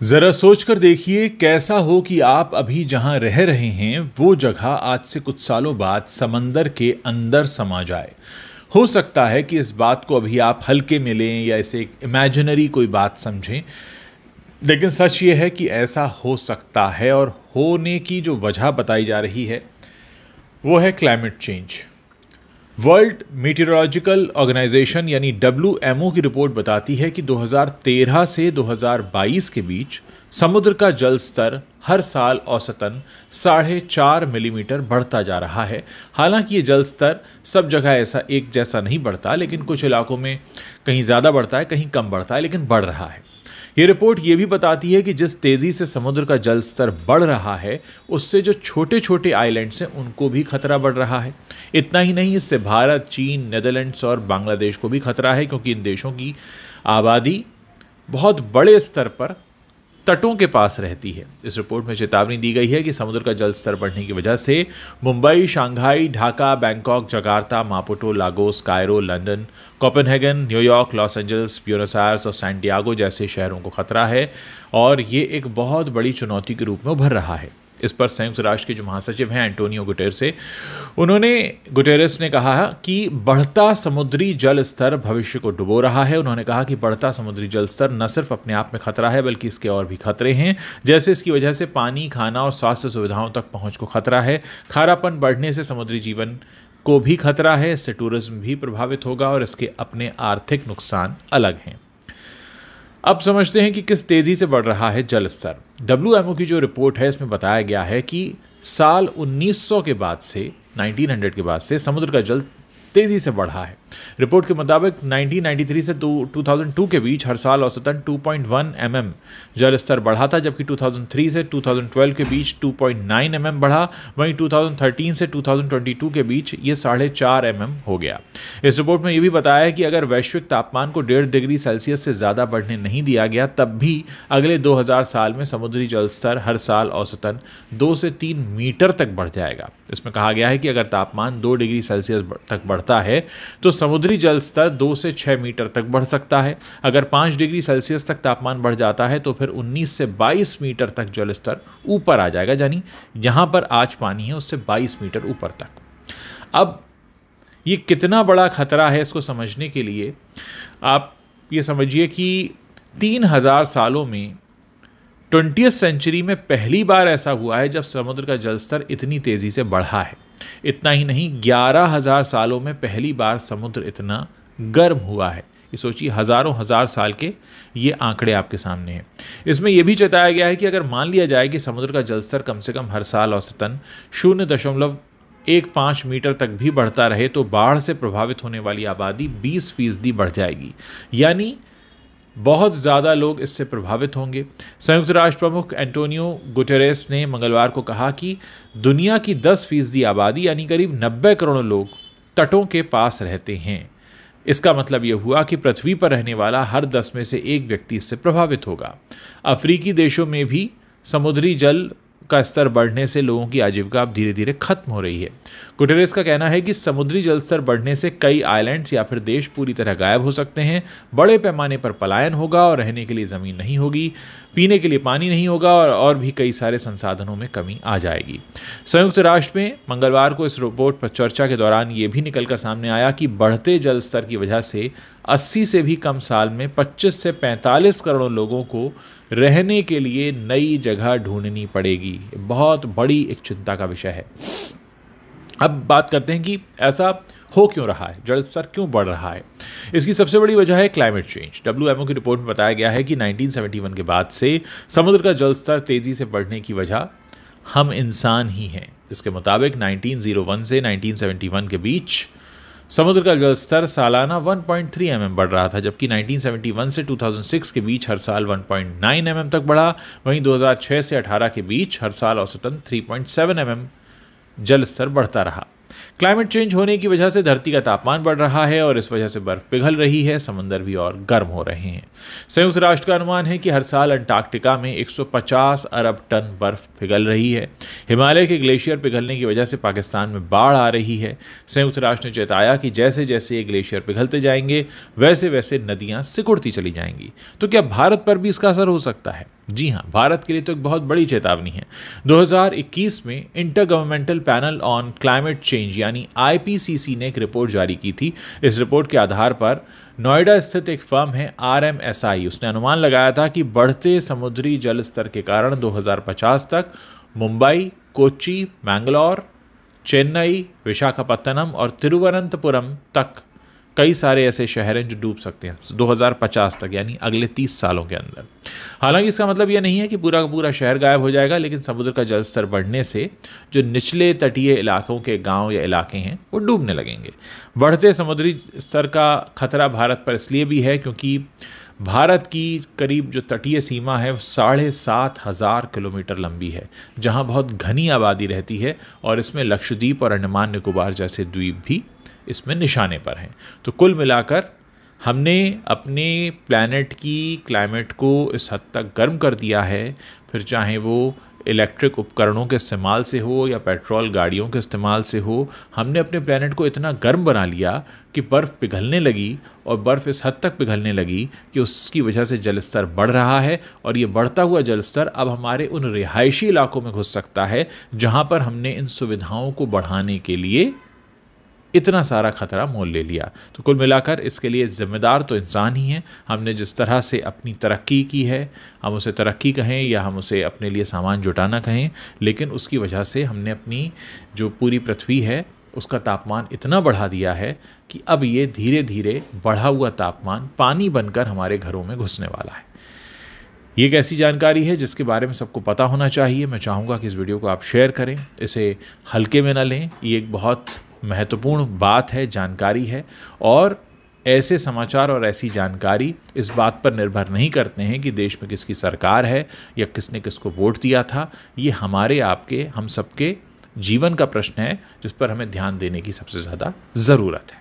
जरा सोचकर देखिए कैसा हो कि आप अभी जहां रह रहे हैं वो जगह आज से कुछ सालों बाद समंदर के अंदर समा जाए। हो सकता है कि इस बात को अभी आप हल्के में लें या इसे एक इमेजिनरी कोई बात समझें, लेकिन सच ये है कि ऐसा हो सकता है और होने की जो वजह बताई जा रही है वो है climate change. World meteorological organization यानी WMO की रिपोर्ट बताती है कि 2013 से 2022 के बीच समुद्र का जल स्तर हर साल औसतन 4.5 मिलीमीटर बढ़ता जा रहा है। हालांकि ये जल स्तर सब जगह ऐसा एक जैसा नहीं बढ़ता, लेकिन कुछ इलाकों में कहीं ज़्यादा बढ़ता है, कहीं कम बढ़ता है, लेकिन बढ़ रहा है। ये रिपोर्ट ये भी बताती है कि जिस तेज़ी से समुद्र का जल स्तर बढ़ रहा है उससे जो छोटे छोटे आइलैंड्स हैं उनको भी खतरा बढ़ रहा है। इतना ही नहीं, इससे भारत, चीन, नेदरलैंड्स और बांग्लादेश को भी खतरा है, क्योंकि इन देशों की आबादी बहुत बड़े स्तर पर तटों के पास रहती है। इस रिपोर्ट में चेतावनी दी गई है कि समुद्र का जल स्तर बढ़ने की वजह से Mumbai, Shanghai, Dhaka, Bangkok, Jakarta, मापुटो, Lagos, Cairo, London, Copenhagen, New York, Los Angeles, Buenos Aires और सैंटियागो जैसे शहरों को खतरा है और ये एक बहुत बड़ी चुनौती के रूप में उभर रहा है। इस पर संयुक्त राष्ट्र के जो महासचिव हैं एंटोनियो गुटेरेस ने कहा कि बढ़ता समुद्री जल स्तर भविष्य को डुबो रहा है। उन्होंने कहा कि बढ़ता समुद्री जल स्तर न सिर्फ अपने आप में खतरा है बल्कि इसके और भी खतरे हैं, जैसे इसकी वजह से पानी, खाना और स्वास्थ्य सुविधाओं तक पहुंच को खतरा है। खारापन बढ़ने से समुद्री जीवन को भी खतरा है, इससे टूरिज्म भी प्रभावित होगा और इसके अपने आर्थिक नुकसान अलग हैं। अब समझते हैं कि किस तेज़ी से बढ़ रहा है जल स्तर। WMO की जो रिपोर्ट है इसमें बताया गया है कि साल 1900 के बाद से 1900 के बाद से समुद्र का जल तेज़ी से बढ़ा है। रिपोर्ट के मुताबिक 1993 से 2002 के बीच हर साल औसतन 2.1 mm जल स्तर बढ़ा था, जबकि 2003 से 2012 के बीच 2.9 mm बढ़ा। वहीं 2013 से 2022 के बीच ये 4.5 mm हो गया। इस रिपोर्ट में ये भी बताया है कि अगर वैश्विक तापमान को 1.5 डिग्री सेल्सियस से ज़्यादा बढ़ने नहीं दिया गया तब भी अगले 2000 साल में समुद्री जल स्तर हर साल औसतन 2 से 3 मीटर तक बढ़ जाएगा। इसमें कहा गया है कि अगर तापमान 2 डिग्री सेल्सियस तक बढ़ता है तो समुद्री जल स्तर 2 से 6 मीटर तक बढ़ सकता है। अगर 5 डिग्री सेल्सियस तक तापमान बढ़ जाता है तो फिर 19 से 22 मीटर तक जल स्तर ऊपर आ जाएगा, यानी यहां पर आज पानी है उससे 22 मीटर ऊपर तक। अब ये कितना बड़ा खतरा है इसको समझने के लिए आप ये समझिए कि 3000 सालों में 20वीं सेंचुरी में पहली बार ऐसा हुआ है जब समुद्र का जल स्तर इतनी तेज़ी से बढ़ा है। इतना ही नहीं, 11,000 सालों में पहली बार समुद्र इतना गर्म हुआ है। ये सोचिए, हज़ारों हजार साल के ये आंकड़े आपके सामने हैं। इसमें यह भी चेताया गया है कि अगर मान लिया जाए कि समुद्र का जल स्तर कम से कम हर साल औसतन 0.15 मीटर तक भी बढ़ता रहे तो बाढ़ से प्रभावित होने वाली आबादी 20% बढ़ जाएगी, यानी बहुत ज़्यादा लोग इससे प्रभावित होंगे। संयुक्त राष्ट्र प्रमुख एंटोनियो गुटेरेस ने मंगलवार को कहा कि दुनिया की 10% आबादी यानी करीब 90 करोड़ लोग तटों के पास रहते हैं। इसका मतलब यह हुआ कि पृथ्वी पर रहने वाला हर 10 में से एक व्यक्ति इससे प्रभावित होगा। अफ्रीकी देशों में भी समुद्री जल का स्तर बढ़ने से लोगों की आजीविका अब धीरे धीरे खत्म हो रही है। गुटेरेस का कहना है कि समुद्री जल स्तर बढ़ने से कई आइलैंड्स या फिर देश पूरी तरह गायब हो सकते हैं, बड़े पैमाने पर पलायन होगा और रहने के लिए ज़मीन नहीं होगी, पीने के लिए पानी नहीं होगा और भी कई सारे संसाधनों में कमी आ जाएगी। संयुक्त राष्ट्र में मंगलवार को इस रिपोर्ट पर चर्चा के दौरान ये भी निकलकर सामने आया कि बढ़ते जल स्तर की वजह से 80 से भी कम साल में 25 से 45 करोड़ लोगों को रहने के लिए नई जगह ढूंढनी पड़ेगी। बहुत बड़ी एक चिंता का विषय है। अब बात करते हैं कि ऐसा हो क्यों रहा है, जल स्तर क्यों बढ़ रहा है। इसकी सबसे बड़ी वजह है क्लाइमेट चेंज। WMO की रिपोर्ट में बताया गया है कि 1971 के बाद से समुद्र का जल स्तर तेज़ी से बढ़ने की वजह हम इंसान ही हैं। इसके मुताबिक 1901 से 1971 के बीच समुद्र का जल स्तर सालाना 1.3 mm बढ़ रहा था, जबकि 1971 से 2006 के बीच हर साल 1.9 mm तक बढ़ा। वहीं 2006 से 18 के बीच हर साल औसतन 3.7 mm जल स्तर बढ़ता रहा। क्लाइमेट चेंज होने की वजह से धरती का तापमान बढ़ रहा है और इस वजह से बर्फ पिघल रही है, समंदर भी और गर्म हो रहे हैं। संयुक्त राष्ट्र का अनुमान है कि हर साल अंटार्कटिका में 150 अरब टन बर्फ पिघल रही है। हिमालय के ग्लेशियर पिघलने की वजह से पाकिस्तान में बाढ़ आ रही है। संयुक्त राष्ट्र ने चेताया कि जैसे जैसे ये ग्लेशियर पिघलते जाएंगे वैसे वैसे नदियां सिकुड़ती चली जाएंगी। तो क्या भारत पर भी इसका असर हो सकता है? जी हाँ, भारत के लिए तो एक बहुत बड़ी चेतावनी है। 2021 में inter governmental panel on climate change यानी IPCC ने एक रिपोर्ट जारी की थी। इस रिपोर्ट के आधार पर नोएडा स्थित एक फर्म है RMSI, उसने अनुमान लगाया था कि बढ़ते समुद्री जल स्तर के कारण 2050 तक मुंबई, कोच्चि, मैंगलोर, चेन्नई, विशाखापत्तनम और तिरुवनंतपुरम तक कई सारे ऐसे शहर हैं जो डूब सकते हैं 2050 तक, यानी अगले 30 सालों के अंदर। हालांकि इसका मतलब यह नहीं है कि पूरा का पूरा शहर गायब हो जाएगा, लेकिन समुद्र का जल स्तर बढ़ने से जो निचले तटीय इलाकों के गांव या इलाके हैं वो डूबने लगेंगे। बढ़ते समुद्री स्तर का खतरा भारत पर इसलिए भी है क्योंकि भारत की करीब जो तटीय सीमा है वो 7,500 किलोमीटर लंबी है, जहां बहुत घनी आबादी रहती है और इसमें लक्षद्वीप और अंडमान निकोबार जैसे द्वीप भी इसमें निशाने पर हैं। तो कुल मिलाकर हमने अपने प्लैनेट की क्लाइमेट को इस हद तक गर्म कर दिया है, फिर चाहे वो इलेक्ट्रिक उपकरणों के इस्तेमाल से हो या पेट्रोल गाड़ियों के इस्तेमाल से हो, हमने अपने प्लैनेट को इतना गर्म बना लिया कि बर्फ़ पिघलने लगी, और बर्फ़ इस हद तक पिघलने लगी कि उसकी वजह से जल स्तर बढ़ रहा है। और ये बढ़ता हुआ जल स्तर अब हमारे उन रिहायशी इलाकों में घुस सकता है जहाँ पर हमने इन सुविधाओं को बढ़ाने के लिए इतना सारा खतरा मोल ले लिया। तो कुल मिलाकर इसके लिए जिम्मेदार तो इंसान ही है। हमने जिस तरह से अपनी तरक्की की है, हम उसे तरक्की कहें या हम उसे अपने लिए सामान जुटाना कहें, लेकिन उसकी वजह से हमने अपनी जो पूरी पृथ्वी है उसका तापमान इतना बढ़ा दिया है कि अब ये धीरे धीरे बढ़ा हुआ तापमान पानी बनकर हमारे घरों में घुसने वाला है। ये एक ऐसी जानकारी है जिसके बारे में सबको पता होना चाहिए। मैं चाहूँगा कि इस वीडियो को आप शेयर करें, इसे हल्के में न लें। ये एक बहुत महत्वपूर्ण बात है, जानकारी है, और ऐसे समाचार और ऐसी जानकारी इस बात पर निर्भर नहीं करते हैं कि देश में किसकी सरकार है या किसने किसको वोट दिया था। ये हमारे आपके हम सबके जीवन का प्रश्न है जिस पर हमें ध्यान देने की सबसे ज़्यादा ज़रूरत है।